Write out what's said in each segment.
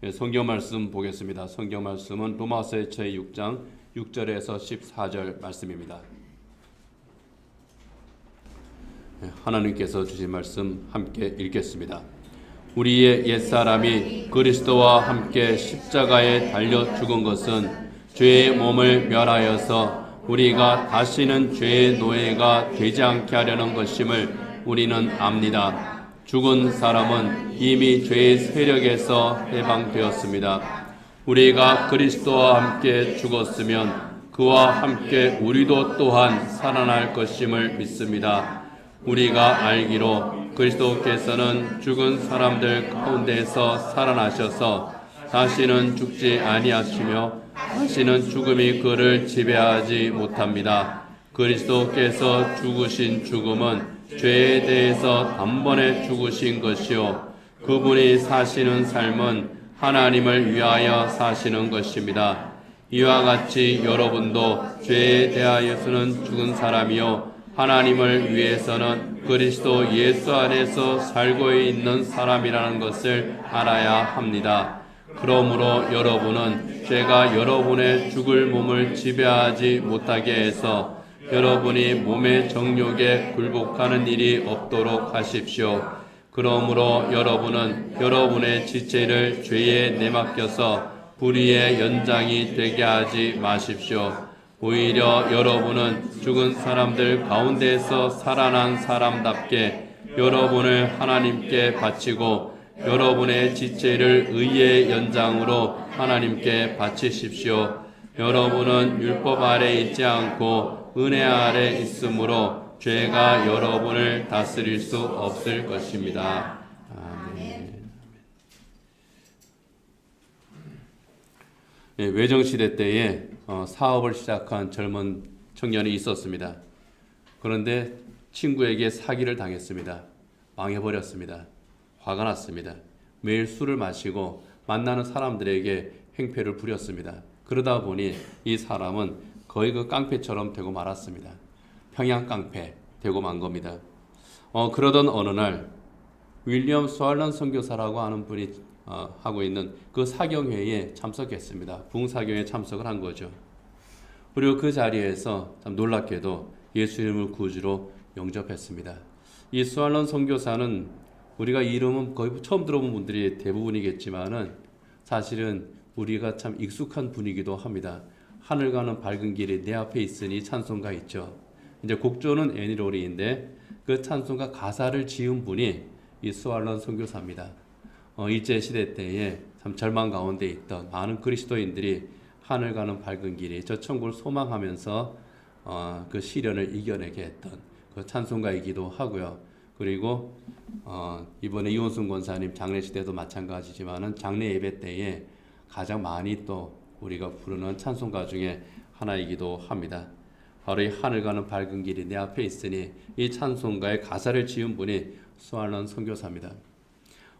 성경 말씀 보겠습니다. 성경 말씀은 로마서 제6장 6절에서 14절 말씀입니다. 하나님께서 주신 말씀 함께 읽겠습니다. 우리의 옛사람이 그리스도와 함께 십자가에 달려 죽은 것은 죄의 몸을 멸하여서 우리가 다시는 죄의 노예가 되지 않게 하려는 것임을 우리는 압니다. 죽은 사람은 이미 죄의 세력에서 해방되었습니다. 우리가 그리스도와 함께 죽었으면 그와 함께 우리도 또한 살아날 것임을 믿습니다. 우리가 알기로 그리스도께서는 죽은 사람들 가운데서 살아나셔서 다시는 죽지 아니하시며 다시는 죽음이 그를 지배하지 못합니다. 그리스도께서 죽으신 죽음은 죄에 대해서 단번에 죽으신 것이요 그분이 사시는 삶은 하나님을 위하여 사시는 것입니다. 이와 같이 여러분도 죄에 대하여서는 죽은 사람이요 하나님을 위해서는 그리스도 예수 안에서 살고 있는 사람이라는 것을 알아야 합니다. 그러므로 여러분은 죄가 여러분의 죽을 몸을 지배하지 못하게 해서 여러분이 몸의 정욕에 굴복하는 일이 없도록 하십시오. 그러므로 여러분은 여러분의 지체를 죄에 내맡겨서 불의의 연장이 되게 하지 마십시오. 오히려 여러분은 죽은 사람들 가운데서 살아난 사람답게 여러분을 하나님께 바치고 여러분의 지체를 의의 연장으로 하나님께 바치십시오. 여러분은 율법 아래 있지 않고 은혜 아래 있으므로 죄가 여러분을 다스릴 수 없을 것입니다. 아멘. 외정시대 때에 사업을 시작한 젊은 청년이 있었습니다. 그런데 친구에게 사기를 당했습니다. 망해버렸습니다. 화가 났습니다. 매일 술을 마시고 만나는 사람들에게 행패를 부렸습니다. 그러다 보니 이 사람은 거의 그 깡패처럼 되고 말았습니다. 평양 깡패 되고 만 겁니다. 그러던 어느 날 윌리엄 스왈런 선교사라고 하는 분이 하고 있는 그 사경회에 참석했습니다. 부흥사경회에 참석을 한 거죠. 그리고 그 자리에서 참 놀랍게도 예수님을 구주로 영접했습니다. 이 스왈런 선교사는 우리가 이름은 거의 처음 들어본 분들이 대부분이겠지만은 사실은 우리가 참 익숙한 분이기도 합니다. 하늘 가는 밝은 길이 내 앞에 있으니 찬송가 있죠. 이제 곡조는 애니로리인데 그 찬송가 가사를 지은 분이 이 스왈런 선교사입니다. 일제 시대 때에 참 절망 가운데 있던 많은 그리스도인들이 하늘 가는 밝은 길이 저 천국을 소망하면서 그 시련을 이겨내게 했던 그 찬송가이기도 하고요. 그리고 이번에 이원순 권사님 장례식 때도 마찬가지지만은 장례 예배 때에 가장 많이 또 우리가 부르는 찬송가 중에 하나이기도 합니다. 바로 이 하늘 가는 밝은 길이 내 앞에 있으니 이 찬송가의 가사를 지은 분이 스왈런 선교사입니다.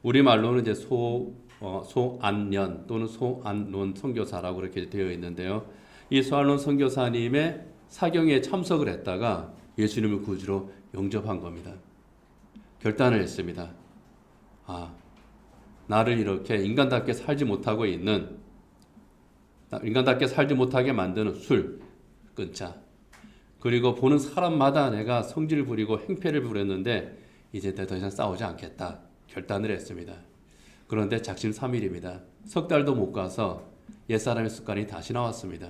우리말로는 이제 소안년 또는 소안론 선교사라고 그렇게 되어 있는데요. 이 스왈런 선교사님의 사경에 참석을 했다가 예수님을 구주로 영접한 겁니다. 결단을 했습니다. 나를 이렇게 인간답게 살지 못하게 만드는 술 끊자. 그리고 보는 사람마다 내가 성질을 부리고 행패를 부렸는데 이제 더 이상 싸우지 않겠다. 결단을 했습니다. 그런데 작심삼일입니다. 석 달도 못 가서 옛사람의 습관이 다시 나왔습니다.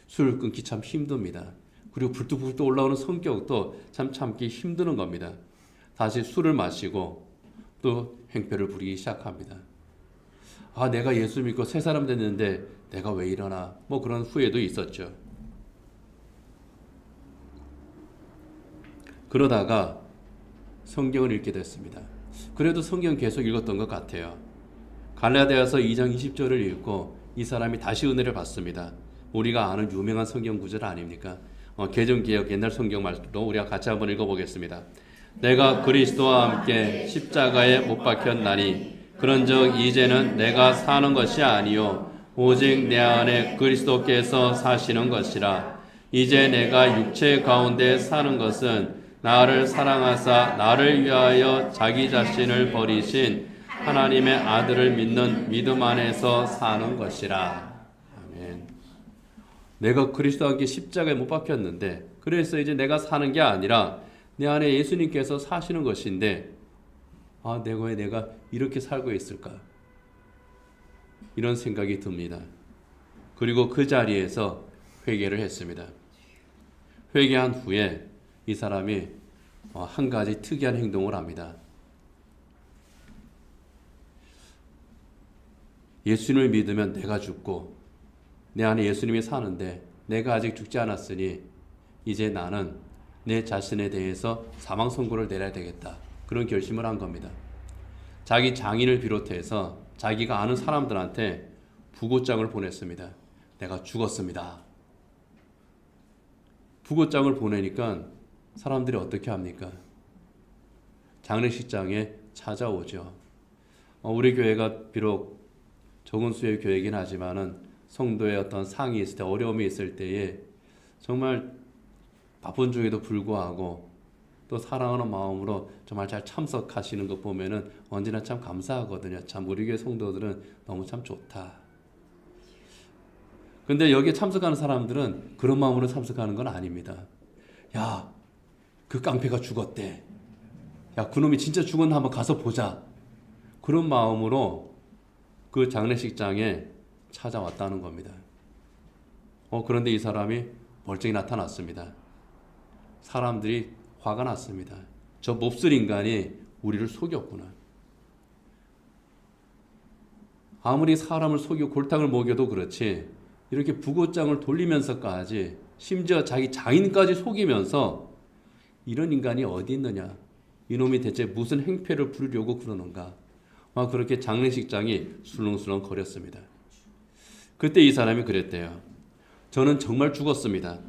술을 끊기 참 힘듭니다. 그리고 불뚝불뚝 올라오는 성격도 참 참기 힘드는 겁니다. 다시 술을 마시고 또 행패를 부리기 시작합니다. 내가 예수 믿고 새 사람 됐는데 내가 왜 이러나 그런 후회도 있었죠. 그러다가 성경을 읽게 됐습니다. 그래도 성경 계속 읽었던 것 같아요. 갈라디아서 2장 20절을 읽고 이 사람이 다시 은혜를 받습니다. 우리가 아는 유명한 성경 구절 아닙니까? 개정개혁 옛날 성경 말로 우리가 같이 한번 읽어보겠습니다. 내가 그리스도와 함께 십자가에 못 박혔나니 그런즉 이제는 내가 사는 것이 아니요 오직 내 안에 그리스도께서 사시는 것이라. 이제 내가 육체 가운데 사는 것은 나를 사랑하사 나를 위하여 자기 자신을 버리신 하나님의 아들을 믿는 믿음 안에서 사는 것이라. 아멘. 내가 그리스도와 함께 십자가에 못 박혔는데 그래서 이제 내가 사는 게 아니라 내 안에 예수님께서 사시는 것인데 왜 내가 이렇게 살고 있을까? 이런 생각이 듭니다. 그리고 그 자리에서 회개를 했습니다. 회개한 후에 이 사람이 한 가지 특이한 행동을 합니다. 예수님을 믿으면 내가 죽고 내 안에 예수님이 사는데 내가 아직 죽지 않았으니 이제 나는 내 자신에 대해서 사망 선고를 내려야 되겠다. 그런 결심을 한 겁니다. 자기 장인을 비롯해서 자기가 아는 사람들한테 부고장을 보냈습니다. 내가 죽었습니다. 부고장을 보내니까 사람들이 어떻게 합니까? 장례식장에 찾아오죠. 우리 교회가 비록 적은 수의 교회이긴 하지만은 성도의 어떤 상이 있을 때, 어려움이 있을 때에 정말 바쁜 중에도 불구하고 또 사랑하는 마음으로 정말 잘 참석하시는 것 보면은 언제나 참 감사하거든요. 참 우리 교회 성도들은 너무 참 좋다. 근데 여기에 참석하는 사람들은 그런 마음으로 참석하는 건 아닙니다. 야, 그 깡패가 죽었대. 야, 그놈이 진짜 죽었나 한번 가서 보자. 그런 마음으로 그 장례식장에 찾아왔다는 겁니다. 그런데 이 사람이 멀쩡히 나타났습니다. 사람들이 화가 났습니다. 저 몹쓸 인간이 우리를 속였구나. 아무리 사람을 속이고 골탕을 먹여도 그렇지 이렇게 부고장을 돌리면서까지 심지어 자기 장인까지 속이면서 이런 인간이 어디 있느냐. 이놈이 대체 무슨 행패를 부리려고 그러는가. 그렇게 장례식장이 술렁술렁 거렸습니다. 그때 이 사람이 그랬대요. 저는 정말 죽었습니다.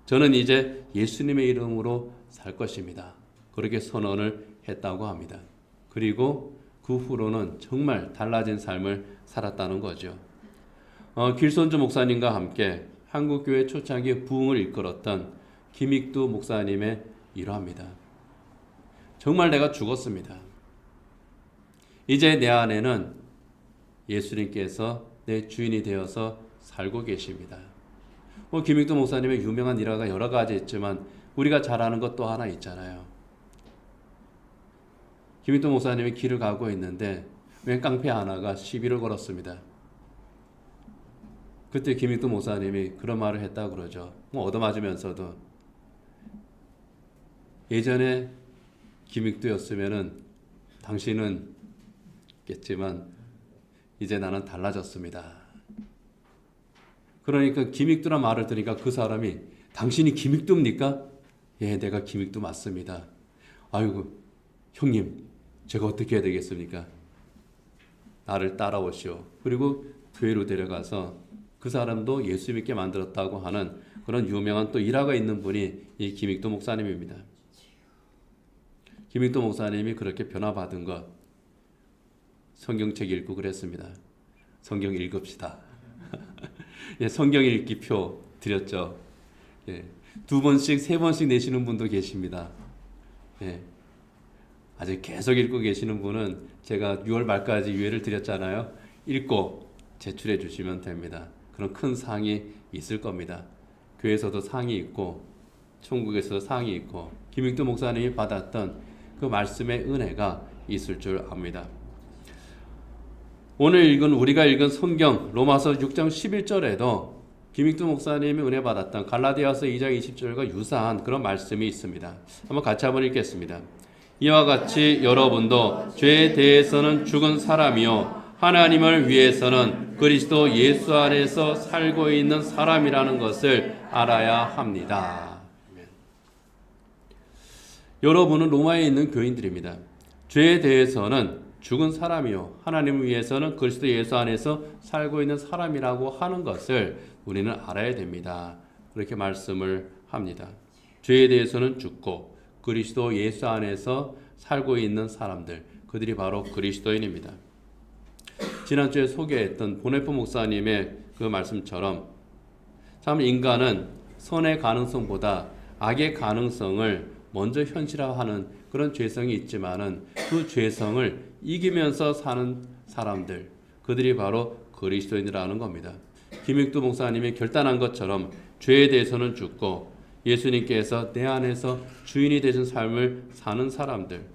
저는 이제 예수님의 이름으로 살 것입니다. 그렇게 선언을 했다고 합니다. 그리고 그 후로는 정말 달라진 삶을 살았다는 거죠. 길손주 목사님과 함께 한국교회 초창기 부흥을 이끌었던 김익두 목사님의 일화입니다. 정말 내가 죽었습니다. 이제 내 안에는 예수님께서 내 주인이 되어서 살고 계십니다. 김익두 목사님의 유명한 일화가 여러 가지 있지만 우리가 잘 아는 것 또 하나 있잖아요. 김익두 목사님이 길을 가고 있는데 웬 깡패 하나가 시비를 걸었습니다. 그때 김익두 목사님이 그런 말을 했다고 그러죠. 얻어맞으면서도 예전에 김익두였으면은 당신은 겠지만 이제 나는 달라졌습니다. 그러니까 김익두란 말을 들으니까 그 사람이 당신이 김익두입니까? 예, 내가 김익두 맞습니다. 아이고 형님 제가 어떻게 해야 되겠습니까? 나를 따라오시오. 그리고 교회로 데려가서 그 사람도 예수 믿게 만들었다고 하는 그런 유명한 또 일화가 있는 분이 이 김익두 목사님입니다. 김익두 목사님이 그렇게 변화받은 것 성경책 읽고 그랬습니다. 성경 읽읍시다. 예, 성경 읽기표 드렸죠. 예, 2번씩 3번씩 내시는 분도 계십니다. 예, 아직 계속 읽고 계시는 분은 제가 6월 말까지 유예를 드렸잖아요. 읽고 제출해 주시면 됩니다. 그런 큰 상이 있을 겁니다. 교회에서도 상이 있고 천국에서도 상이 있고 김익두 목사님이 받았던 그 말씀의 은혜가 있을 줄 압니다. 오늘 우리가 읽은 성경 로마서 6장 11절에도 김익두 목사님이 은혜 받았던 갈라디아서 2장 20절과 유사한 그런 말씀이 있습니다. 같이 한번 읽겠습니다. 이와 같이 여러분도 죄에 대해서는 죽은 사람이요 하나님을 위해서는 그리스도 예수 안에서 살고 있는 사람이라는 것을 알아야 합니다. 여러분은 로마에 있는 교인들입니다. 죄에 대해서는 죽은 사람이요 하나님을 위해서는 그리스도 예수 안에서 살고 있는 사람이라고 하는 것을 우리는 알아야 됩니다. 그렇게 말씀을 합니다. 죄에 대해서는 죽고 그리스도 예수 안에서 살고 있는 사람들, 그들이 바로 그리스도인입니다. 지난주에 소개했던 보네포 목사님의 그 말씀처럼 참 인간은 선의 가능성보다 악의 가능성을 먼저 현실화하는 그런 죄성이 있지만은 그 죄성을 이기면서 사는 사람들, 그들이 바로 그리스도인이라는 겁니다. 김익두 목사님이 결단한 것처럼 죄에 대해서는 죽고 예수님께서 내 안에서 주인이 되신 삶을 사는 사람들,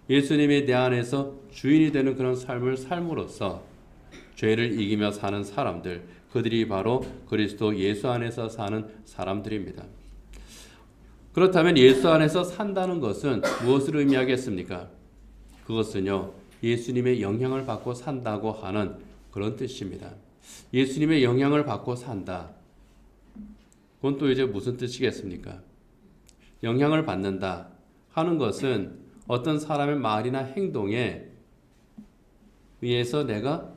예수님이 내 안에서 주인이 되는 그런 삶을 삶으로써 죄를 이기며 사는 사람들, 그들이 바로 그리스도 예수 안에서 사는 사람들입니다. 그렇다면 예수 안에서 산다는 것은 무엇을 의미하겠습니까? 그것은요, 예수님의 영향을 받고 산다고 하는 그런 뜻입니다. 예수님의 영향을 받고 산다. 그건 또 이제 무슨 뜻이겠습니까? 영향을 받는다 하는 것은 어떤 사람의 말이나 행동에 의해서 내가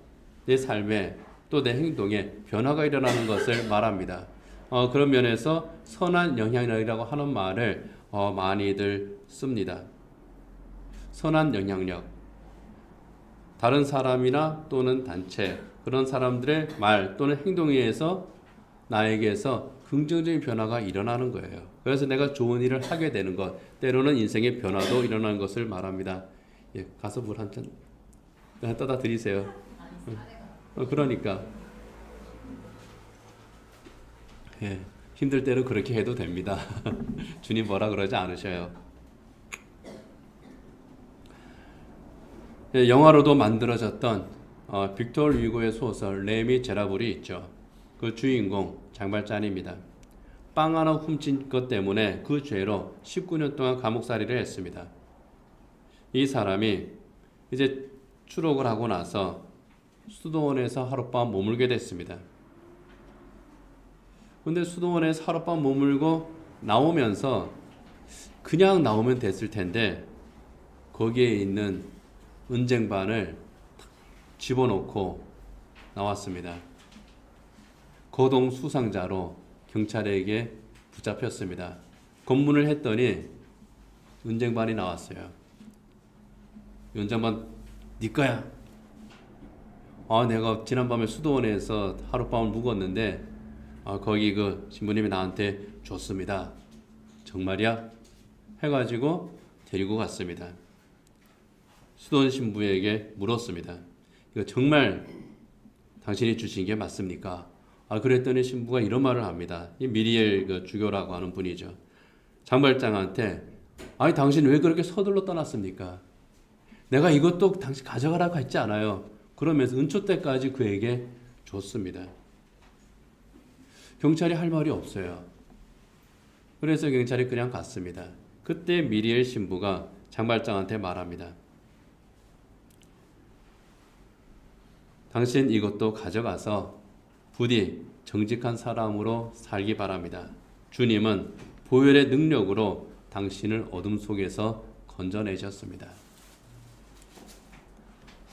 내 삶에 또 내 행동에 변화가 일어나는 것을 말합니다. 그런 면에서 선한 영향력이라고 하는 말을 많이들 씁니다. 선한 영향력. 다른 사람이나 또는 단체, 그런 사람들의 말 또는 행동에 의해서 나에게서 긍정적인 변화가 일어나는 거예요. 그래서 내가 좋은 일을 하게 되는 것, 때로는 인생의 변화도 일어나는 것을 말합니다. 예, 가서 물 한 잔 떠다 드리세요. 그러니까 예, 힘들 때는 그렇게 해도 됩니다. 주님 뭐라 그러지 않으셔요. 예, 영화로도 만들어졌던 빅토르 위고의 소설 레미 제라블이 있죠. 그 주인공 장발장입니다. 빵 하나 훔친 것 때문에 그 죄로 19년 동안 감옥살이를 했습니다. 이 사람이 이제 추록을 하고 나서 수도원에서 하룻밤 머물게 됐습니다. 근데 수도원에서 하룻밤 머물고 나오면서 그냥 나오면 됐을 텐데 거기에 있는 은쟁반을 집어넣고 나왔습니다. 거동 수상자로 경찰에게 붙잡혔습니다. 검문을 했더니 은쟁반이 나왔어요. 은쟁반 네 거야. 내가 지난밤에 수도원에서 하룻밤을 묵었는데 거기 그 신부님이 나한테 줬습니다. 정말이야? 해가지고 데리고 갔습니다. 수도원 신부에게 물었습니다. 이거 정말 당신이 주신 게 맞습니까? 그랬더니 신부가 이런 말을 합니다. 이 미리엘 그 주교라고 하는 분이죠. 장발장한테 당신 왜 그렇게 서둘러 떠났습니까? 내가 이것도 당신 가져가라고 했지 않아요. 그러면서 은초대까지 그에게 줬습니다. 경찰이 할 말이 없어요. 그래서 경찰이 그냥 갔습니다. 그때 미리엘 신부가 장발장한테 말합니다. 당신 이것도 가져가서 부디 정직한 사람으로 살기 바랍니다. 주님은 보혈의 능력으로 당신을 어둠 속에서 건져내셨습니다.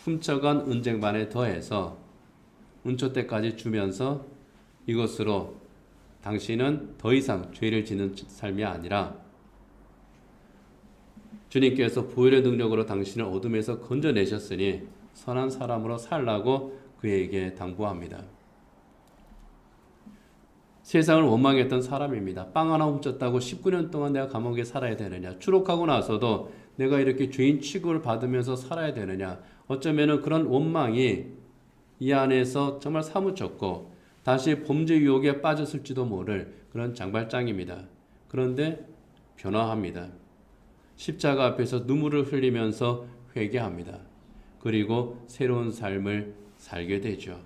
훔쳐간 은쟁반에 더해서 은초대까지 주면서 이것으로 당신은 더 이상 죄를 짓는 삶이 아니라 주님께서 보혈의 능력으로 당신을 어둠에서 건져내셨으니 선한 사람으로 살라고 그에게 당부합니다. 세상을 원망했던 사람입니다. 빵 하나 훔쳤다고 19년 동안 내가 감옥에 살아야 되느냐. 추록하고 나서도 내가 이렇게 죄인 취급을 받으면서 살아야 되느냐. 어쩌면 그런 원망이 이 안에서 정말 사무쳤고 다시 범죄 유혹에 빠졌을지도 모를 그런 장발장입니다. 그런데 변화합니다. 십자가 앞에서 눈물을 흘리면서 회개합니다. 그리고 새로운 삶을 살게 되죠.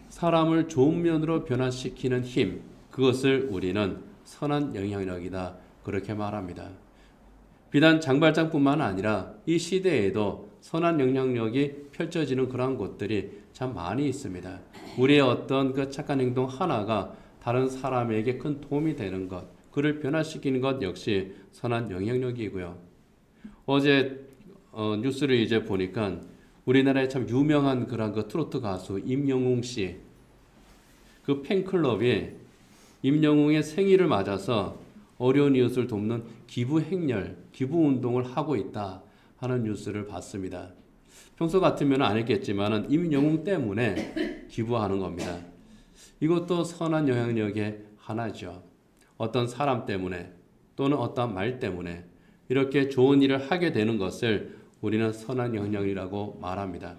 사람을 좋은 면으로 변화시키는 힘, 그것을 우리는 선한 영향력이다. 그렇게 말합니다. 비단 장발장뿐만 아니라 이 시대에도 선한 영향력이 펼쳐지는 그러한 곳들이 참 많이 있습니다. 우리의 어떤 그 착한 행동 하나가 다른 사람에게 큰 도움이 되는 것, 그를 변화시키는 것 역시 선한 영향력이고요. 어제 뉴스를 이제 보니까 우리나라에 참 유명한 그런 그 트로트 가수 임영웅 씨, 그 팬클럽이 임영웅의 생일을 맞아서 어려운 이웃을 돕는 기부 행렬, 기부 운동을 하고 있다 하는 뉴스를 봤습니다. 평소 같으면 안 했겠지만 임영웅 때문에 기부하는 겁니다. 이것도 선한 영향력의 하나죠. 어떤 사람 때문에 또는 어떤 말 때문에 이렇게 좋은 일을 하게 되는 것을 우리는 선한 영향이라고 말합니다.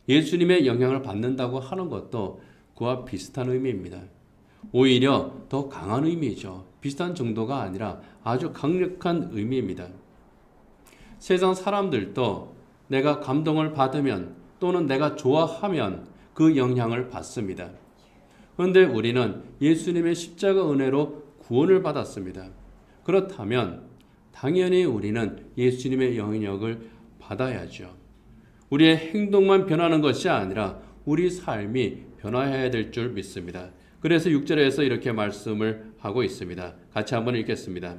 예수님의 영향을 받는다고 하는 것도 그와 비슷한 의미입니다. 오히려 더 강한 의미죠. 비슷한 정도가 아니라 아주 강력한 의미입니다. 세상 사람들도 내가 감동을 받으면 또는 내가 좋아하면 그 영향을 받습니다. 그런데 우리는 예수님의 십자가 은혜로 구원을 받았습니다. 그렇다면 당연히 우리는 예수님의 영향력을 받아야죠. 우리의 행동만 변하는 것이 아니라 우리 삶이 변화해야 될 줄 믿습니다. 그래서 6절에서 이렇게 말씀을 하고 있습니다. 같이 한번 읽겠습니다.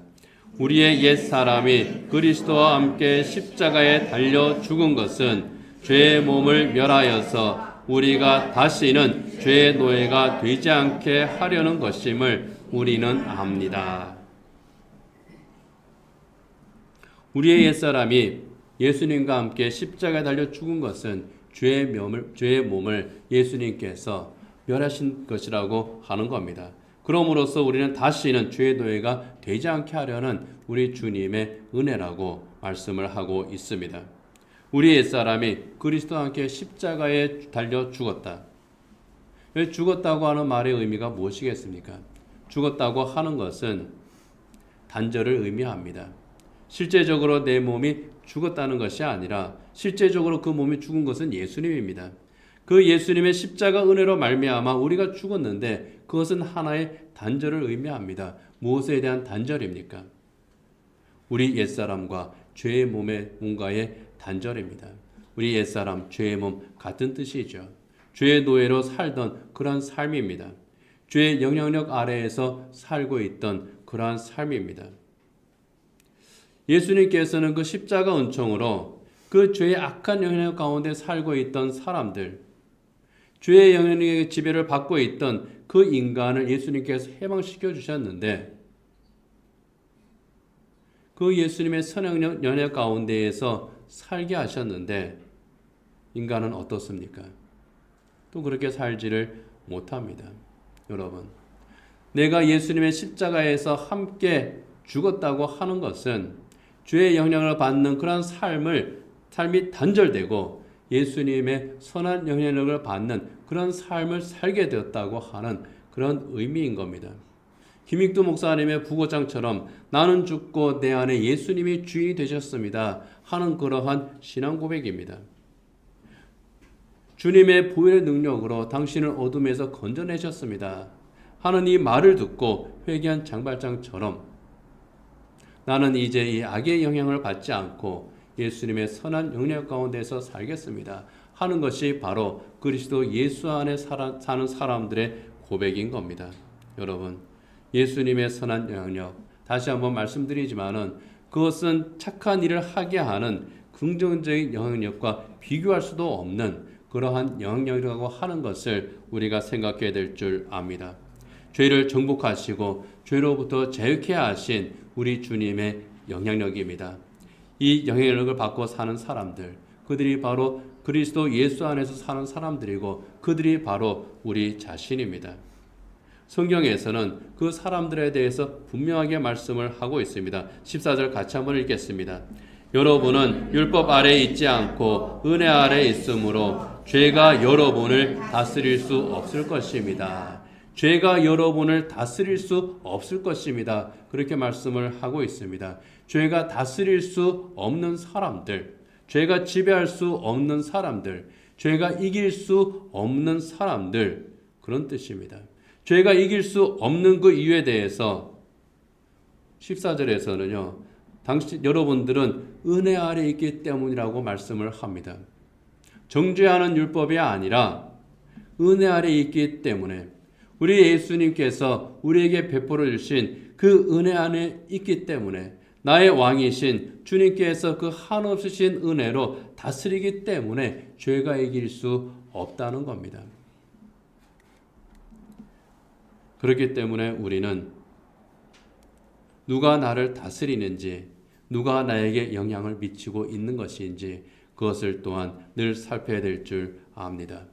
우리의 옛사람이 그리스도와 함께 십자가에 달려 죽은 것은 죄의 몸을 멸하여서 우리가 다시는 죄의 노예가 되지 않게 하려는 것임을 우리는 압니다. 우리의 옛사람이 예수님과 함께 십자가에 달려 죽은 것은 죄의 몸을 예수님께서 멸하신 것이라고 하는 겁니다. 그럼으로써 우리는 다시는 죄의 노예가 되지 않게 하려는 우리 주님의 은혜라고 말씀을 하고 있습니다. 우리 옛사람이 그리스도와 함께 십자가에 달려 죽었다. 죽었다고 하는 말의 의미가 무엇이겠습니까? 죽었다고 하는 것은 단절을 의미합니다. 실제적으로 내 몸이 죽었다는 것이 아니라 실제적으로 그 몸이 죽은 것은 예수님입니다. 그 예수님의 십자가 은혜로 말미암아 우리가 죽었는데 그것은 하나의 단절을 의미합니다. 무엇에 대한 단절입니까? 우리 옛사람과 죄의 몸과의 단절입니다. 우리 옛사람, 죄의 몸 같은 뜻이죠. 죄의 노예로 살던 그러한 삶입니다. 죄의 영향력 아래에서 살고 있던 그러한 삶입니다. 예수님께서는 그 십자가 은총으로 그 죄의 악한 영향력 가운데 살고 있던 사람들, 죄의 영향력의 지배를 받고 있던 그 인간을 예수님께서 해방시켜 주셨는데 그 예수님의 선한 영향력 가운데에서 살게 하셨는데 인간은 어떻습니까? 또 그렇게 살지를 못합니다. 여러분, 내가 예수님의 십자가에서 함께 죽었다고 하는 것은 죄의 영향을 받는 그런 삶이 단절되고 예수님의 선한 영향력을 받는 그런 삶을 살게 되었다고 하는 그런 의미인 겁니다. 김익두 목사님의 부고장처럼 나는 죽고 내 안에 예수님이 주인이 되셨습니다 하는 그러한 신앙 고백입니다. 주님의 보혈의 능력으로 당신을 어둠에서 건져내셨습니다 하는 이 말을 듣고 회개한 장발장처럼 나는 이제 이 악의 영향을 받지 않고 예수님의 선한 영향 가운데서 살겠습니다 하는 것이 바로 그리스도 예수 안에 사는 사람들의 고백인 겁니다. 여러분, 예수님의 선한 영향력, 다시 한번 말씀드리지만은 그것은 착한 일을 하게 하는 긍정적인 영향력과 비교할 수도 없는 그러한 영향력이라고 하는 것을 우리가 생각해야 될 줄 압니다. 죄를 정복하시고 죄로부터 자유케 하신 우리 주님의 영향력입니다. 이 영향력을 받고 사는 사람들, 그들이 바로 그리스도 예수 안에서 사는 사람들이고 그들이 바로 우리 자신입니다. 성경에서는 그 사람들에 대해서 분명하게 말씀을 하고 있습니다. 14절 같이 한번 읽겠습니다. 여러분은 율법 아래 있지 않고 은혜 아래 있으므로 죄가 여러분을 다스릴 수 없을 것입니다. 죄가 여러분을 다스릴 수 없을 것입니다. 그렇게 말씀을 하고 있습니다. 죄가 다스릴 수 없는 사람들, 죄가 지배할 수 없는 사람들, 죄가 이길 수 없는 사람들, 그런 뜻입니다. 죄가 이길 수 없는 그 이유에 대해서 14절에서는요. 여러분들은 은혜 아래 있기 때문이라고 말씀을 합니다. 정죄하는 율법이 아니라 은혜 아래 있기 때문에 우리 예수님께서 우리에게 베풀어 주신 그 은혜 안에 있기 때문에 나의 왕이신 주님께서 그 한없으신 은혜로 다스리기 때문에 죄가 이길 수 없다는 겁니다. 그렇기 때문에 우리는 누가 나를 다스리는지, 누가 나에게 영향을 미치고 있는 것인지 그것을 또한 늘 살펴야 될 줄 압니다.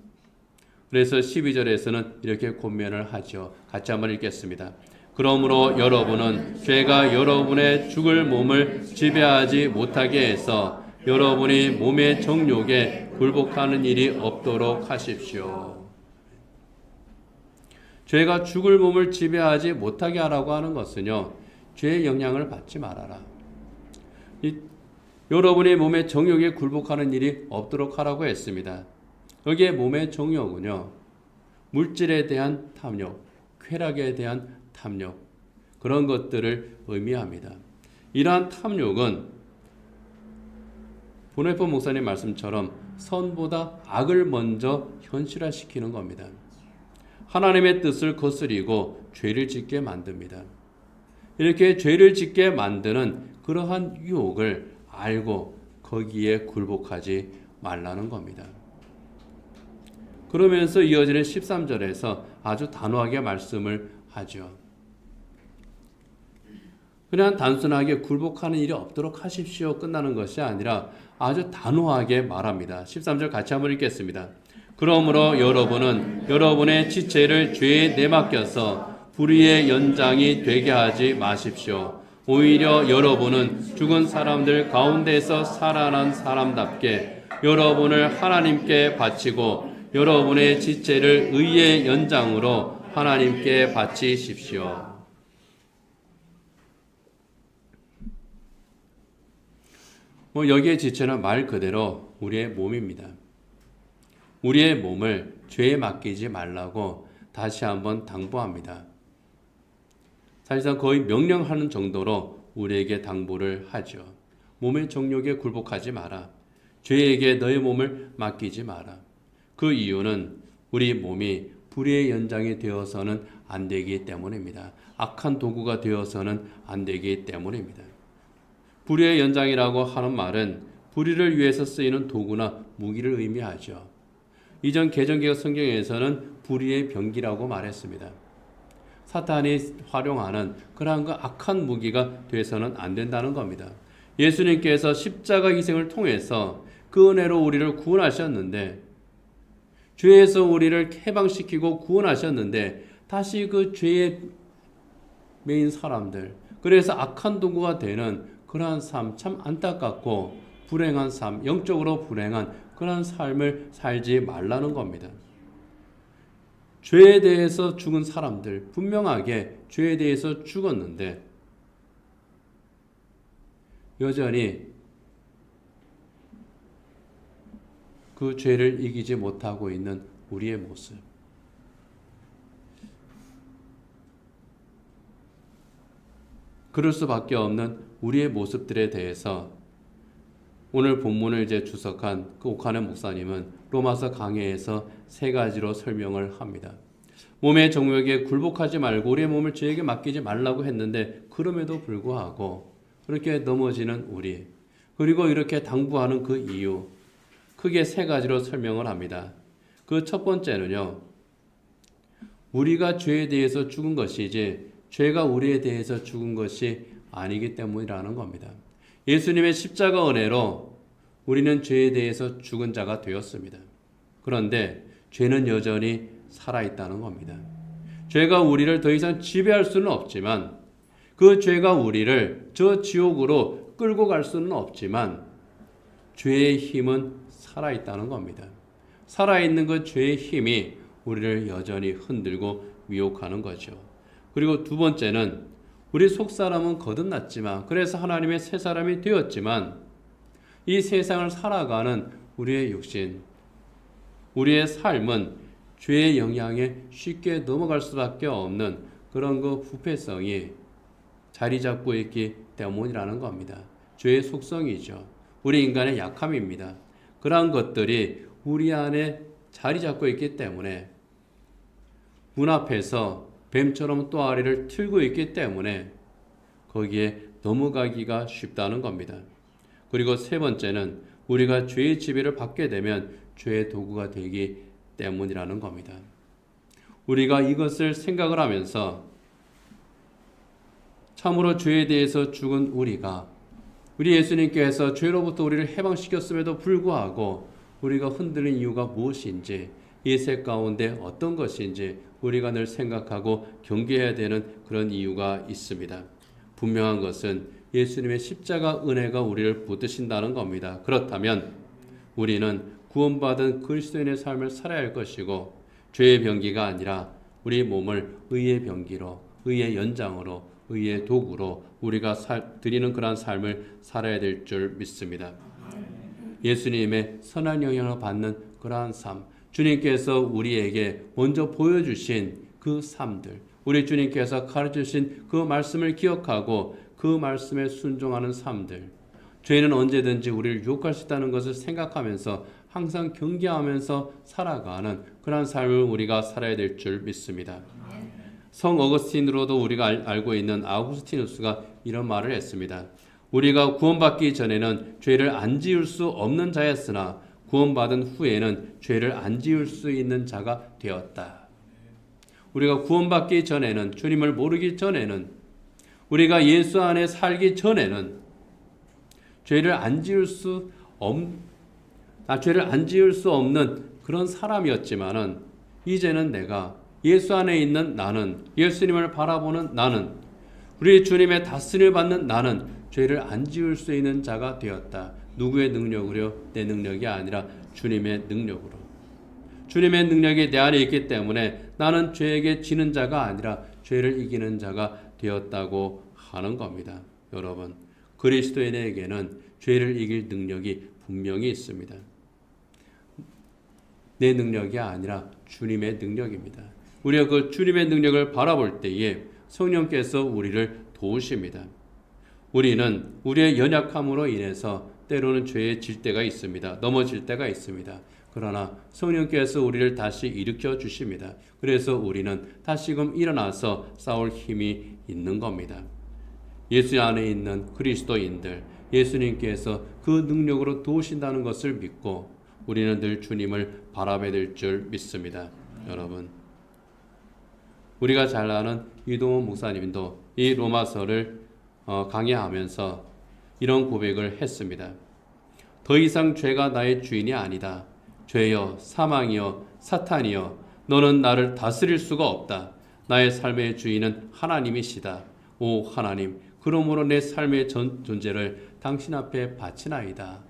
그래서 12절에서는 이렇게 권면을 하죠. 같이 한번 읽겠습니다. 그러므로 여러분은 죄가 여러분의 죽을 몸을 지배하지 못하게 해서 여러분이 몸의 정욕에 굴복하는 일이 없도록 하십시오. 죄가 죽을 몸을 지배하지 못하게 하라고 하는 것은요, 죄의 영향을 받지 말아라. 여러분의 몸의 정욕에 굴복하는 일이 없도록 하라고 했습니다. 여기에 몸의 정욕은요, 물질에 대한 탐욕, 쾌락에 대한 탐욕, 그런 것들을 의미합니다. 이러한 탐욕은 보네포 목사님 말씀처럼 선보다 악을 먼저 현실화시키는 겁니다. 하나님의 뜻을 거스리고 죄를 짓게 만듭니다. 이렇게 죄를 짓게 만드는 그러한 유혹을 알고 거기에 굴복하지 말라는 겁니다. 그러면서 이어지는 13절에서 아주 단호하게 말씀을 하죠. 그냥 단순하게 굴복하는 일이 없도록 하십시오 끝나는 것이 아니라 아주 단호하게 말합니다. 13절 같이 한번 읽겠습니다. 그러므로 여러분은 여러분의 지체를 죄에 내맡겨서 불의의 연장이 되게 하지 마십시오. 오히려 여러분은 죽은 사람들 가운데서 살아난 사람답게 여러분을 하나님께 바치고 여러분의 지체를 의의 연장으로 하나님께 바치십시오. 여기에 지체는 말 그대로 우리의 몸입니다. 우리의 몸을 죄에 맡기지 말라고 다시 한번 당부합니다. 사실상 거의 명령하는 정도로 우리에게 당부를 하죠. 몸의 정욕에 굴복하지 마라. 죄에게 너의 몸을 맡기지 마라. 그 이유는 우리 몸이 불의의 연장이 되어서는 안 되기 때문입니다. 악한 도구가 되어서는 안 되기 때문입니다. 불의의 연장이라고 하는 말은 불의를 위해서 쓰이는 도구나 무기를 의미하죠. 이전 개정개혁 성경에서는 불의의 병기라고 말했습니다. 사탄이 활용하는 그러한 그 악한 무기가 돼서는 안 된다는 겁니다. 예수님께서 십자가 희생을 통해서 그 은혜로 우리를 구원하셨는데, 죄에서 우리를 해방시키고 구원하셨는데 다시 그 죄에 매인 사람들, 그래서 악한 도구가 되는 그러한 삶, 참 안타깝고 불행한 삶, 영적으로 불행한 그러한 삶을 살지 말라는 겁니다. 죄에 대해서 죽은 사람들, 분명하게 죄에 대해서 죽었는데 여전히 그 죄를 이기지 못하고 있는 우리의 모습. 그럴 수밖에 없는 우리의 모습들에 대해서 오늘 본문을 이제 주석한 그 오카네 목사님은 로마서 강해에서 세 가지로 설명을 합니다. 몸의 정욕에 굴복하지 말고 우리의 몸을 죄에게 맡기지 말라고 했는데 그럼에도 불구하고 그렇게 넘어지는 우리, 그리고 이렇게 당부하는 그 이유, 크게 세 가지로 설명을 합니다. 그 첫 번째는요, 우리가 죄에 대해서 죽은 것이지 죄가 우리에 대해서 죽은 것이 아니기 때문이라는 겁니다. 예수님의 십자가 은혜로 우리는 죄에 대해서 죽은 자가 되었습니다. 그런데 죄는 여전히 살아있다는 겁니다. 죄가 우리를 더 이상 지배할 수는 없지만, 그 죄가 우리를 저 지옥으로 끌고 갈 수는 없지만 죄의 힘은 살아있다는 겁니다. 살아있는 그 죄의 힘이 우리를 여전히 흔들고 미혹하는 거죠. 그리고 두 번째는 우리 속사람은 거듭났지만, 그래서 하나님의 새 사람이 되었지만 이 세상을 살아가는 우리의 육신, 우리의 삶은 죄의 영향에 쉽게 넘어갈 수밖에 없는 그런 그 부패성이 자리 잡고 있기 때문이라는 겁니다. 죄의 속성이죠. 우리 인간의 약함입니다. 그러한 것들이 우리 안에 자리 잡고 있기 때문에 문 앞에서 뱀처럼 또아리를 틀고 있기 때문에 거기에 넘어가기가 쉽다는 겁니다. 그리고 세 번째는 우리가 죄의 지배를 받게 되면 죄의 도구가 되기 때문이라는 겁니다. 우리가 이것을 생각을 하면서 참으로 죄에 대해서 죽은 우리가, 우리 예수님께서 죄로부터 우리를 해방시켰음에도 불구하고 우리가 흔들린 이유가 무엇인지 이 셋 가운데 어떤 것인지 우리가 늘 생각하고 경계해야 되는 그런 이유가 있습니다. 분명한 것은 예수님의 십자가 은혜가 우리를 붙드신다는 겁니다. 그렇다면 우리는 구원받은 그리스도인의 삶을 살아야 할 것이고 죄의 병기가 아니라 우리 몸을 의의 병기로, 의의 연장으로, 의의 도구로 우리가 드리는 그러한 삶을 살아야 될 줄 믿습니다. 예수님의 선한 영향을 받는 그러한 삶, 주님께서 우리에게 먼저 보여주신 그 삶들, 우리 주님께서 가르쳐주신 그 말씀을 기억하고 그 말씀에 순종하는 삶들, 죄는 언제든지 우리를 유혹할 수 있다는 것을 생각하면서 항상 경계하면서 살아가는 그러한 삶을 우리가 살아야 될 줄 믿습니다. 성 어거스틴으로도 우리가 알고 있는 아우구스티누스가 이런 말을 했습니다. 우리가 구원받기 전에는 죄를 안 지을 수 없는 자였으나 구원받은 후에는 죄를 안 지을 수 있는 자가 되었다. 우리가 구원받기 전에는, 주님을 모르기 전에는, 우리가 예수 안에 살기 전에는 죄를 안 지을 수 없는 그런 사람이었지만은 이제는 내가 예수 안에 있는 나는, 예수님을 바라보는 나는, 우리 주님의 다스림을 받는 나는 죄를 안 지을 수 있는 자가 되었다. 누구의 능력으로? 내 능력이 아니라 주님의 능력으로. 주님의 능력이 내 안에 있기 때문에 나는 죄에게 지는 자가 아니라 죄를 이기는 자가 되었다고 하는 겁니다. 여러분, 그리스도인에게는 죄를 이길 능력이 분명히 있습니다. 내 능력이 아니라 주님의 능력입니다. 우리가 그 주님의 능력을 바라볼 때에 성령께서 우리를 도우십니다. 우리는 우리의 연약함으로 인해서 때로는 죄에 질 때가 있습니다. 넘어질 때가 있습니다. 그러나 성령께서 우리를 다시 일으켜 주십니다. 그래서 우리는 다시금 일어나서 싸울 힘이 있는 겁니다. 예수 안에 있는 그리스도인들, 예수님께서 그 능력으로 도우신다는 것을 믿고 우리는 늘 주님을 바라봐야 될 줄 믿습니다. 여러분, 우리가 잘 아는 이동훈 목사님도 이 로마서를 강의하면서 이런 고백을 했습니다. 더 이상 죄가 나의 주인이 아니다. 죄여, 사망이여, 사탄이여, 너는 나를 다스릴 수가 없다. 나의 삶의 주인은 하나님이시다. 오 하나님, 그러므로 내 삶의 존재를 당신 앞에 바치나이다.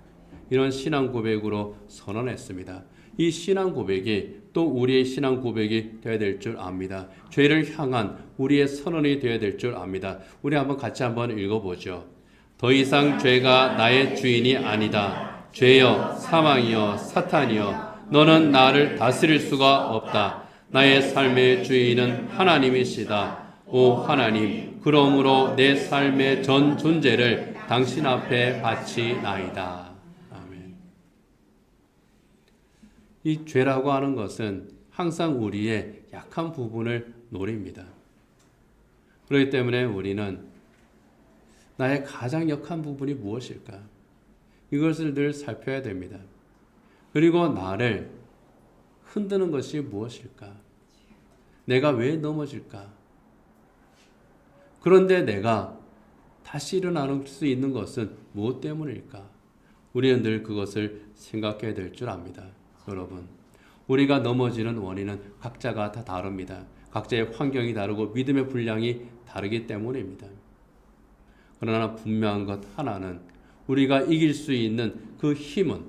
이런 신앙 고백으로 선언했습니다. 이 신앙 고백이 또 우리의 신앙 고백이 되어야 될 줄 압니다. 죄를 향한 우리의 선언이 되어야 될 줄 압니다. 우리 같이 한번 읽어보죠. 더 이상 죄가 나의 주인이 아니다. 죄여, 사망이여, 사탄이여, 너는 나를 다스릴 수가 없다. 나의 삶의 주인은 하나님이시다. 오 하나님, 그러므로 내 삶의 전 존재를 당신 앞에 바치나이다. 아멘. 이 죄라고 하는 것은 항상 우리의 약한 부분을 노립니다. 그렇기 때문에 우리는 나의 가장 약한 부분이 무엇일까? 이것을 늘 살펴야 됩니다. 그리고 나를 흔드는 것이 무엇일까? 내가 왜 넘어질까? 그런데 내가 다시 일어날 수 있는 것은 무엇 때문일까? 우리는 늘 그것을 생각해야 될 줄 압니다. 여러분, 우리가 넘어지는 원인은 각자가 다 다릅니다. 각자의 환경이 다르고 믿음의 분량이 다르기 때문입니다. 그러나 분명한 것 하나는 우리가 이길 수 있는 그 힘은,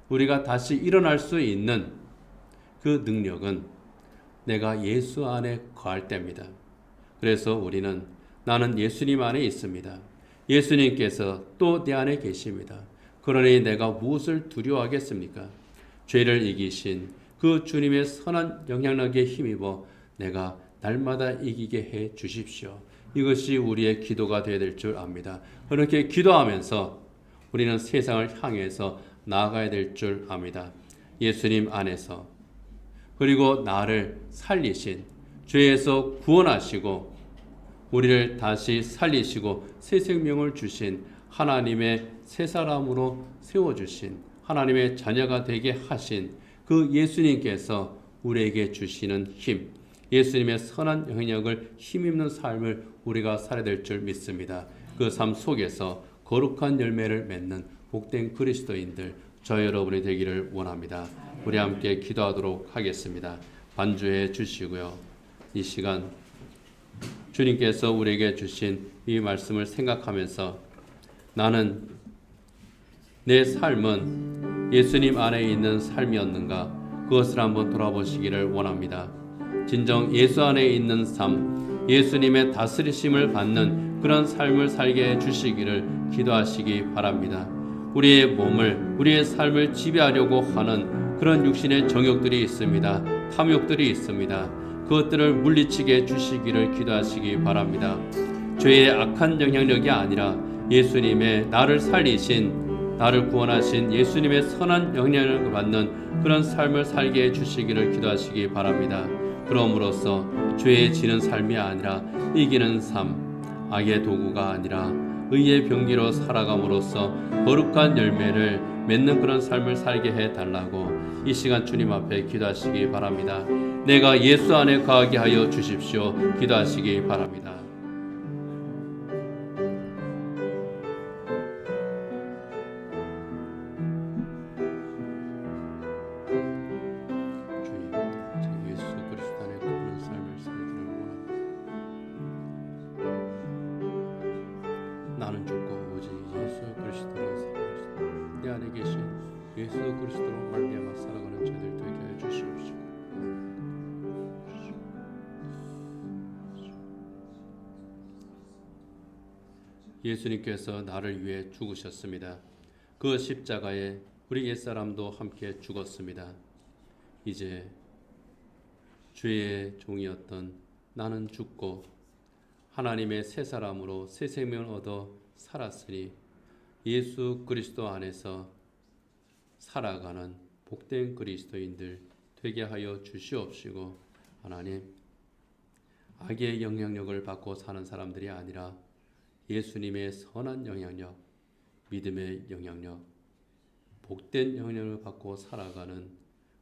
우리가 다시 일어날 수 있는 그 능력은 내가 예수 안에 거할 때입니다. 그래서 우리는 나는 예수님 안에 있습니다. 예수님께서 또 내 안에 계십니다. 그러니 내가 무엇을 두려워하겠습니까? 죄를 이기신 그 주님의 선한 영향력에 힘입어 내가 날마다 이기게 해 주십시오. 이것이 우리의 기도가 되어야 될 줄 압니다. 그렇게 기도하면서 우리는 세상을 향해서 나아가야 될 줄 압니다. 예수님 안에서, 그리고 나를 살리신, 죄에서 구원하시고 우리를 다시 살리시고 새 생명을 주신 하나님의 새 사람으로 세워주신, 하나님의 자녀가 되게 하신 그 예수님께서 우리에게 주시는 힘, 예수님의 선한 영향력을 힘입는 삶을 우리가 살아야 될 줄 믿습니다. 그 삶 속에서 거룩한 열매를 맺는 복된 그리스도인들, 저 여러분이 되기를 원합니다. 우리 함께 기도하도록 하겠습니다. 반주해 주시고요. 이 시간 주님께서 우리에게 주신 이 말씀을 생각하면서 나는 내 삶은 예수님 안에 있는 삶이었는가, 그것을 한번 돌아보시기를 원합니다. 진정 예수 안에 있는 삶, 예수님의 다스리심을 받는 그런 삶을 살게 해주시기를 기도하시기 바랍니다. 우리의 몸을, 우리의 삶을 지배하려고 하는 그런 육신의 정욕들이 있습니다. 탐욕들이 있습니다. 그것들을 물리치게 해주시기를 기도하시기 바랍니다. 죄의 악한 영향력이 아니라 예수님의 나를 살리신, 나를 구원하신 예수님의 선한 영향력을 받는 그런 삶을 살게 해주시기를 기도하시기 바랍니다. 그럼으로써 죄에 지는 삶이 아니라 이기는 삶, 악의 도구가 아니라 의의 병기로 살아감으로써 거룩한 열매를 맺는 그런 삶을 살게 해달라고 이 시간 주님 앞에 기도하시기 바랍니다. 내가 예수 안에 거하게 하여 주십시오. 기도하시기 바랍니다. 나는 죽고 오직 예수 그리스도로 살겠습니다. 내 안에 계신 예수 그리스도로 말미암아 살아가는 저희들 되게 해 주시옵시고, 예수님께서 나를 위해 죽으셨습니다. 그 십자가에 우리 옛사람도 함께 죽었습니다. 이제 죄의 종이었던 나는 죽고 하나님의 새 사람으로 새 생명을 얻어 살았으니 예수 그리스도 안에서 살아가는 복된 그리스도인들 되게 하여 주시옵시고, 하나님, 악의 영향력을 받고 사는 사람들이 아니라 예수님의 선한 영향력, 믿음의 영향력, 복된 영향력을 받고 살아가는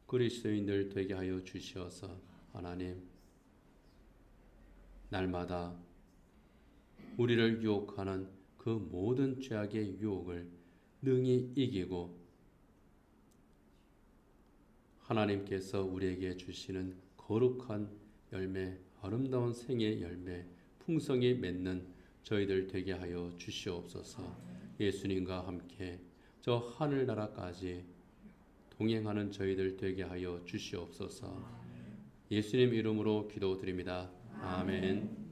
그리스도인들 되게 하여 주시어서 하나님, 날마다 우리를 유혹하는 그 모든 죄악의 유혹을 능히 이기고 하나님께서 우리에게 주시는 거룩한 열매, 아름다운 생의 열매, 풍성히 맺는 저희들 되게 하여 주시옵소서. 예수님과 함께 저 하늘나라까지 동행하는 저희들 되게 하여 주시옵소서. 예수님 이름으로 기도드립니다. 아멘.